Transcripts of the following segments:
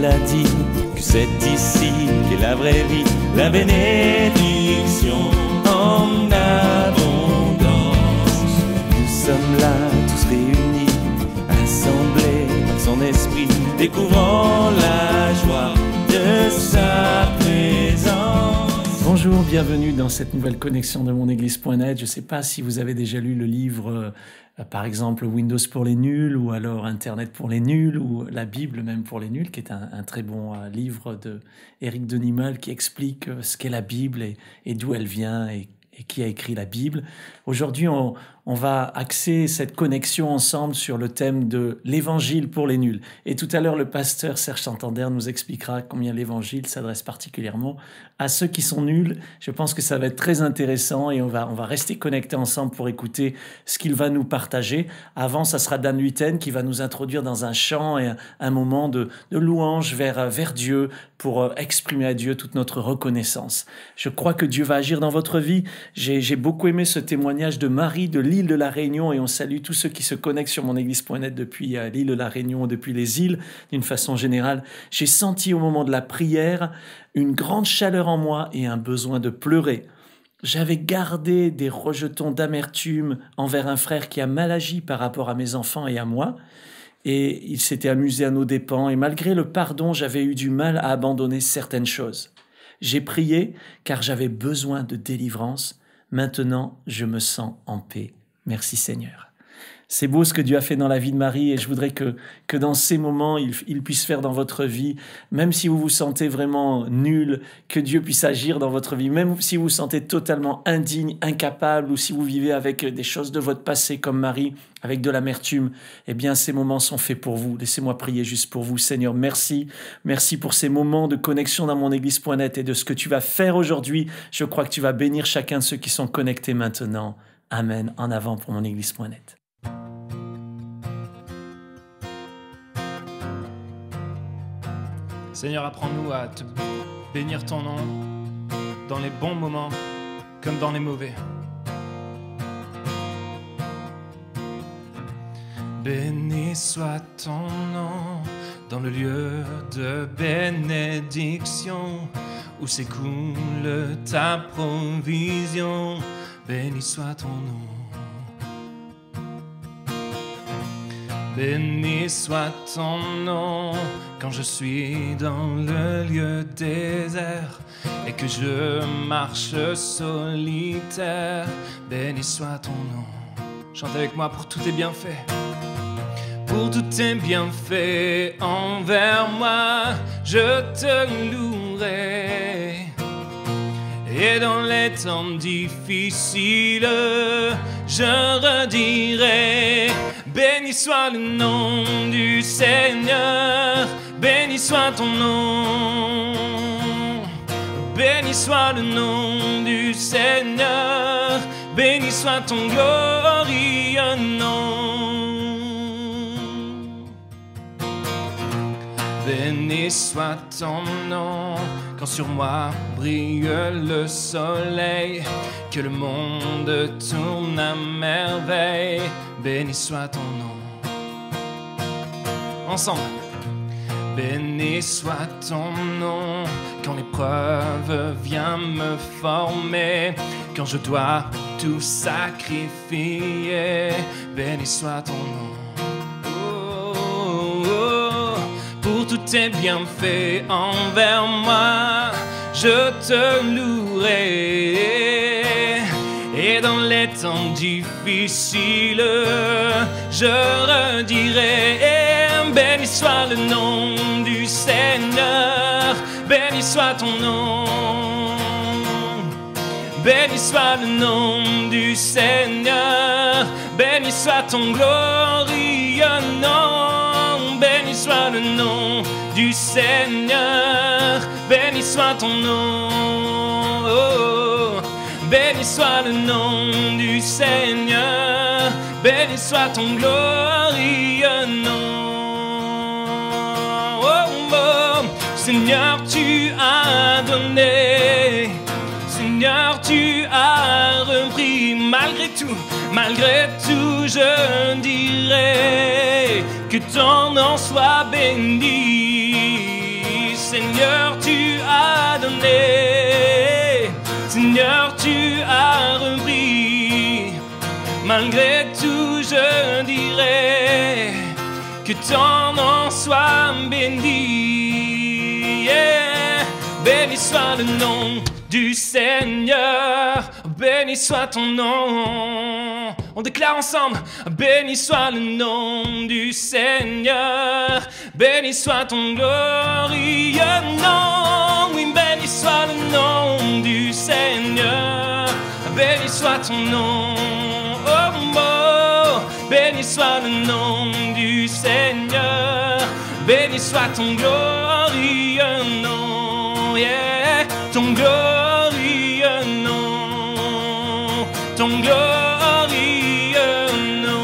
l'a dit, que c'est ici qu'est la vraie vie, la bénédiction en abondance. Nous sommes là tous réunis, assemblés par son esprit, découvrant la joie de sa présence. Bonjour, bienvenue dans cette nouvelle connexion de monéglise.net. Je ne sais pas si vous avez déjà lu le livre, par exemple Windows pour les nuls, ou alors Internet pour les nuls, ou la Bible même pour les nuls, qui est un très bon livre de Éric Denimel qui explique ce qu'est la Bible et d'où elle vient et qui a écrit la Bible. Aujourd'hui, on va axer cette connexion ensemble sur le thème de l'évangile pour les nuls. Et tout à l'heure, le pasteur Serge Santander nous expliquera combien l'évangile s'adresse particulièrement à ceux qui sont nuls. Je pense que ça va être très intéressant et on va rester connectés ensemble pour écouter ce qu'il va nous partager. Avant, ça sera Dan Luiten qui va nous introduire dans un chant et un moment de louange vers Dieu pour exprimer à Dieu toute notre reconnaissance. Je crois que Dieu va agir dans votre vie. J'ai beaucoup aimé ce témoignage de Marie de l'île de la Réunion et on salue tous ceux qui se connectent sur monéglise.net depuis l'île de la Réunion, depuis les îles d'une façon générale. J'ai senti au moment de la prière une grande chaleur en moi et un besoin de pleurer. J'avais gardé des rejetons d'amertume envers un frère qui a mal agi par rapport à mes enfants et à moi. Et il s'était amusé à nos dépens et malgré le pardon, j'avais eu du mal à abandonner certaines choses. J'ai prié car j'avais besoin de délivrance. Maintenant, je me sens en paix. Merci Seigneur. C'est beau ce que Dieu a fait dans la vie de Marie et je voudrais que dans ces moments, il puisse faire dans votre vie, même si vous vous sentez vraiment nul, que Dieu puisse agir dans votre vie, même si vous vous sentez totalement indigne, incapable ou si vous vivez avec des choses de votre passé comme Marie, avec de l'amertume, eh bien ces moments sont faits pour vous. Laissez-moi prier juste pour vous. Seigneur, merci. Merci pour ces moments de connexion dans monéglise.net et de ce que tu vas faire aujourd'hui. Je crois que tu vas bénir chacun de ceux qui sont connectés maintenant. Amen. En avant pour monéglise.net. Seigneur, apprends-nous à te bénir ton nom dans les bons moments comme dans les mauvais. Béni soit ton nom dans le lieu de bénédiction où s'écoule ta provision. Béni soit ton nom. Béni soit ton nom quand je suis dans le lieu désert et que je marche solitaire. Béni soit ton nom. Chante avec moi pour tous tes bienfaits. Pour tous tes bienfaits envers moi, je te louerai. Et dans les temps difficiles, je redirai. Béni soit le nom du Seigneur, béni soit ton nom. Béni soit le nom du Seigneur, béni soit ton glorieux nom. Béni soit ton nom quand sur moi brille le soleil, que le monde tourne à merveille. Béni soit ton nom. Ensemble. Béni soit ton nom quand l'épreuve vient me former, quand je dois tout sacrifier. Béni soit ton nom. Pour tous tes bienfaits envers moi, je te louerai. Et dans les temps difficiles, je redirai. Béni soit le nom du Seigneur, béni soit ton nom. Béni soit le nom du Seigneur, béni soit ton glorieux nom. Béni soit le nom du Seigneur, béni soit ton nom. Oh, béni soit le nom du Seigneur, béni soit ton glorieux nom. Oh, oh, Seigneur, tu as donné, Seigneur, tu as repris. Malgré tout, je dirai que ton nom soit béni. Seigneur, tu as donné. Seigneur, tu as repris. Malgré tout, je dirais que ton nom soit béni. Yeah. Béni soit le nom du Seigneur, béni soit ton nom. On déclare ensemble, béni soit le nom du Seigneur, béni soit ton glorieux nom. Oui, béni soit le nom du Seigneur, béni soit ton nom. Oh, oh, béni soit le nom du Seigneur, béni soit ton glorieux nom. Yeah, ton glorieux nom, ton glorieux nom.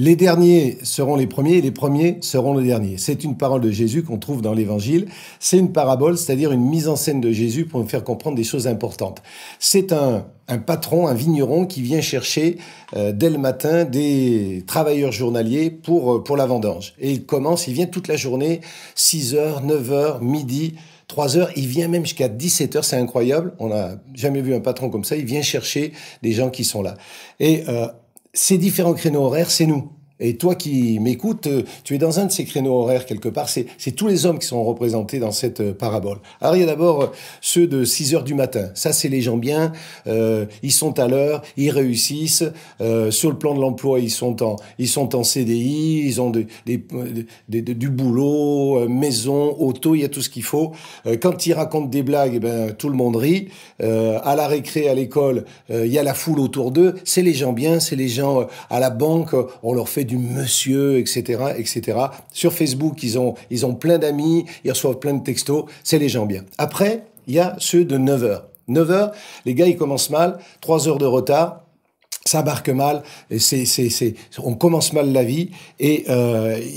Les derniers seront les premiers et les premiers seront les derniers. C'est une parole de Jésus qu'on trouve dans l'Évangile. C'est une parabole, c'est-à-dire une mise en scène de Jésus pour nous faire comprendre des choses importantes. C'est un patron, un vigneron qui vient chercher dès le matin des travailleurs journaliers pour la vendange. Et il vient toute la journée, 6h, 9h, midi, 3h, il vient même jusqu'à 17h, c'est incroyable. On n'a jamais vu un patron comme ça, il vient chercher des gens qui sont là. Et ces différents créneaux horaires, c'est nous. Et toi qui m'écoutes, tu es dans un de ces créneaux horaires quelque part. C'est tous les hommes qui sont représentés dans cette parabole. Alors il y a d'abord ceux de 6h du matin. Ça, c'est les gens bien. Ils sont à l'heure, ils réussissent. Sur le plan de l'emploi, ils sont en CDI, ils ont du boulot, maison, auto, il y a tout ce qu'il faut. Quand ils racontent des blagues, eh ben, tout le monde rit. À la récré, à l'école, il y a la foule autour d'eux. C'est les gens bien, c'est les gens à la banque, on leur fait du monsieur, etc., etc. Sur Facebook, ils ont plein d'amis, ils reçoivent plein de textos, c'est les gens bien. Après, il y a ceux de 9h. 9h, les gars, ils commencent mal, 3 heures de retard, ça marque mal, et on commence mal la vie, et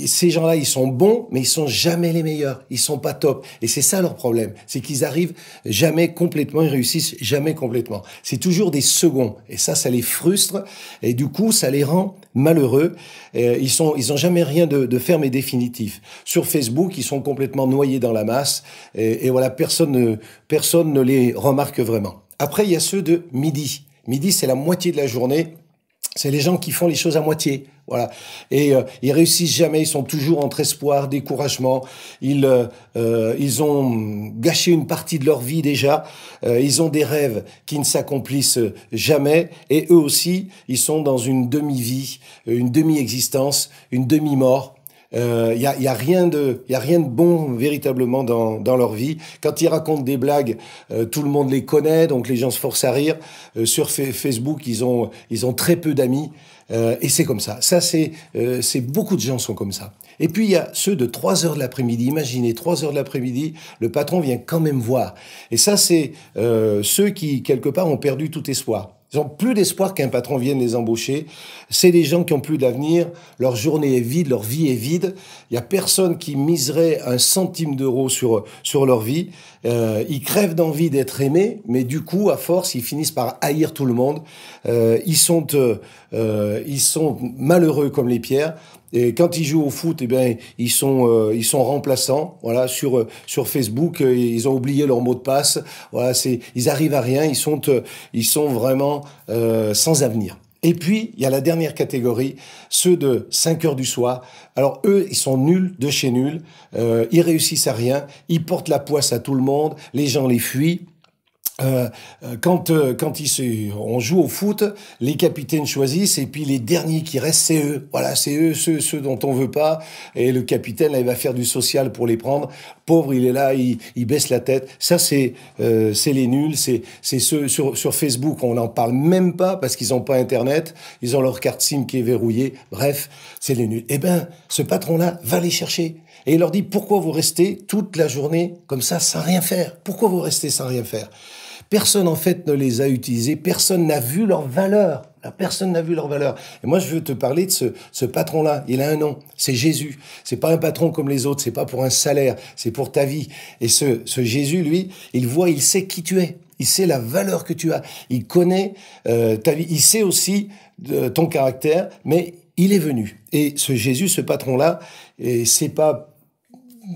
ces gens-là, ils sont bons, mais ils sont jamais les meilleurs, ils sont pas top, et c'est ça leur problème, c'est qu'ils arrivent jamais complètement, ils réussissent jamais complètement. C'est toujours des seconds, et ça les frustre, et du coup, ça les rend malheureux. Ils ont jamais rien de ferme et définitif. Sur Facebook, ils sont complètement noyés dans la masse, et voilà, personne ne les remarque vraiment. Après, il y a ceux de midi. Midi, c'est la moitié de la journée. C'est les gens qui font les choses à moitié. Voilà. Et ils réussissent jamais. Ils sont entre espoir, découragement. Ils ont gâché une partie de leur vie déjà. Ils ont des rêves qui ne s'accomplissent jamais. Et eux aussi, ils sont dans une demi-vie, une demi-existence, une demi-mort. Y a rien de bon véritablement dans leur vie. Quand ils racontent des blagues, tout le monde les connaît, donc les gens se forcent à rire. Sur Facebook, ils ont très peu d'amis, et c'est comme ça. Ça, c'est beaucoup de gens sont comme ça. Et puis, il y a ceux de 3 heures de l'après-midi. Imaginez, 3 heures de l'après-midi, le patron vient quand même voir. Et ça, c'est ceux qui, quelque part, ont perdu tout espoir. Ils n'ont plus d'espoir qu'un patron vienne les embaucher. C'est des gens qui ont plus d'avenir. Leur journée est vide, leur vie est vide. Il y a personne qui miserait un centime d'euro sur leur vie. Ils crèvent d'envie d'être aimés, mais du coup, à force, ils finissent par haïr tout le monde. Ils sont malheureux comme les pierres. Et quand ils jouent au foot, eh bien, ils sont remplaçants. Voilà, sur Facebook, ils ont oublié leur mot de passe. Voilà, ils arrivent à rien. Ils sont vraiment sans avenir. Et puis, il y a la dernière catégorie, ceux de 5 heures du soir. Alors, eux, ils sont nuls de chez nuls. Ils réussissent à rien. Ils portent la poisse à tout le monde. Les gens les fuient. Quand on joue au foot, les capitaines choisissent et puis les derniers qui restent, c'est eux. Voilà, c'est eux, ceux dont on veut pas. Et le capitaine, là, il va faire du social pour les prendre. Pauvre, il est là, il baisse la tête. Ça, c'est les nuls. C'est ceux sur Facebook, on n'en parle même pas parce qu'ils n'ont pas Internet. Ils ont leur carte SIM qui est verrouillée. Bref, c'est les nuls. Eh ben, ce patron-là va les chercher. Et il leur dit, pourquoi vous restez toute la journée comme ça sans rien faire? Pourquoi vous restez sans rien faire? Personne, en fait, ne les a utilisés. Personne n'a vu leur valeur. Alors, personne n'a vu leur valeur. Et moi, je veux te parler de ce patron-là. Il a un nom, c'est Jésus. C'est pas un patron comme les autres, c'est pas pour un salaire, c'est pour ta vie. Et ce Jésus, lui, il voit, il sait qui tu es. Il sait la valeur que tu as. Il connaît ta vie. Il sait aussi ton caractère, mais il est venu. Et ce Jésus, ce patron-là, c'est pas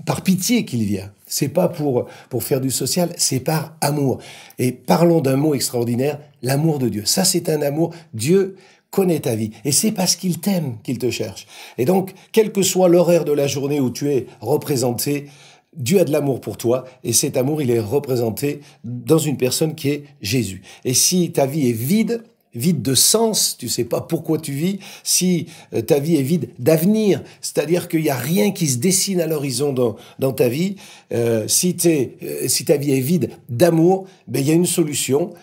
par pitié qu'il vient. C'est pas pour faire du social, c'est par amour. Et parlons d'un mot extraordinaire, l'amour de Dieu. Ça, c'est un amour. Dieu connaît ta vie. Et c'est parce qu'il t'aime qu'il te cherche. Et donc, quel que soit l'horaire de la journée où tu es représenté, Dieu a de l'amour pour toi. Et cet amour, il est représenté dans une personne qui est Jésus. Et si ta vie est vide de sens, tu sais pas pourquoi tu vis, si ta vie est vide d'avenir, c'est-à-dire qu'il y a rien qui se dessine à l'horizon dans ta vie, si ta vie est vide d'amour, ben il y a une solution,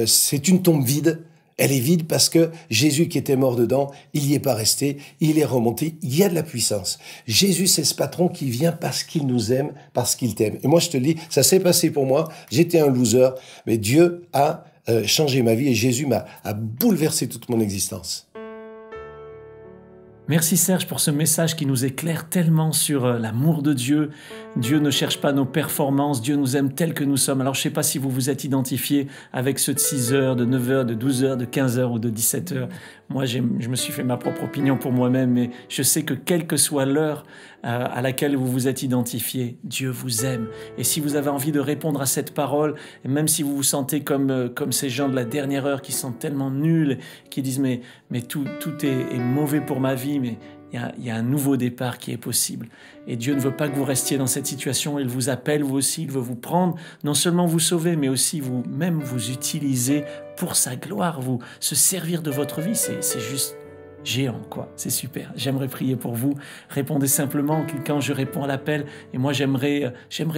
c'est une tombe vide. Elle est vide parce que Jésus qui était mort dedans, il n'y est pas resté, il est remonté, il y a de la puissance. Jésus, c'est ce patron qui vient parce qu'il nous aime, parce qu'il t'aime. Et moi, je te le dis, ça s'est passé pour moi, j'étais un loser, mais Dieu a changé ma vie et Jésus a bouleversé toute mon existence. Merci Serge pour ce message qui nous éclaire tellement sur l'amour de Dieu. Dieu ne cherche pas nos performances, Dieu nous aime tels que nous sommes. Alors je ne sais pas si vous vous êtes identifié avec ceux de 6 heures, de 9 heures, de 12 heures, de 15 heures ou de 17 heures. Moi, je me suis fait ma propre opinion pour moi-même, mais je sais que quelle que soit l'heure à laquelle vous vous êtes identifié, Dieu vous aime. Et si vous avez envie de répondre à cette parole, et même si vous vous sentez comme ces gens de la dernière heure qui sont tellement nuls, qui disent mais tout est mauvais pour ma vie, mais il y a un nouveau départ qui est possible. Et Dieu ne veut pas que vous restiez dans cette situation. Il vous appelle, vous aussi. Il veut vous prendre, non seulement vous sauver, mais aussi vous-même vous utiliser pour sa gloire, vous se servir de votre vie. C'est juste géant, quoi. C'est super. J'aimerais prier pour vous. Répondez simplement, quand je réponds à l'appel. Et moi, j'aimerais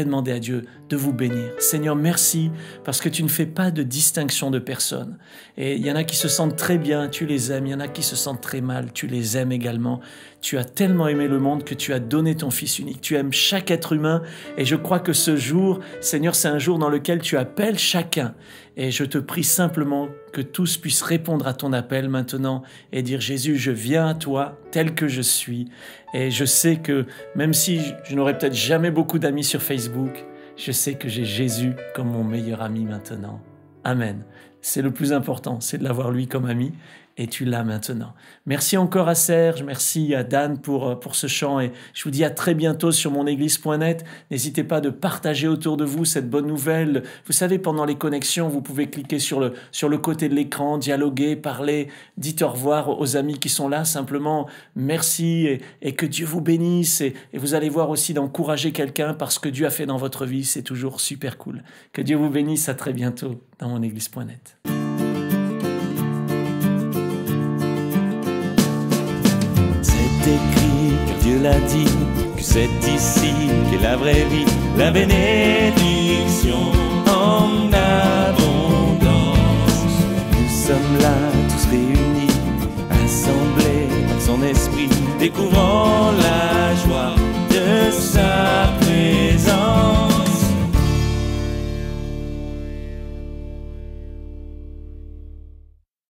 demander à Dieu de vous bénir. Seigneur, merci parce que tu ne fais pas de distinction de personne. Et il y en a qui se sentent très bien, tu les aimes. Il y en a qui se sentent très mal, tu les aimes également. Tu as tellement aimé le monde que tu as donné ton Fils unique. Tu aimes chaque être humain. Et je crois que ce jour, Seigneur, c'est un jour dans lequel tu appelles chacun. Et je te prie simplement que tous puissent répondre à ton appel maintenant et dire « Jésus, je viens à toi tel que je suis. » Et je sais que même si je n'aurai peut-être jamais beaucoup d'amis sur Facebook, je sais que j'ai Jésus comme mon meilleur ami maintenant. Amen. C'est le plus important, c'est de l'avoir lui comme ami. Et tu l'as maintenant. Merci encore à Serge, merci à Dan pour ce chant et je vous dis à très bientôt sur monéglise.net. N'hésitez pas de partager autour de vous cette bonne nouvelle. Vous savez, pendant les connexions, vous pouvez cliquer sur le côté de l'écran, dialoguer, parler, dites au revoir aux amis qui sont là. Simplement, merci et que Dieu vous bénisse. Et vous allez voir aussi d'encourager quelqu'un parce que Dieu a fait dans votre vie. C'est toujours super cool. Que Dieu vous bénisse. À très bientôt dans monéglise.net. Écrit, car Dieu l'a dit, que c'est ici qu'est la vraie vie, la bénédiction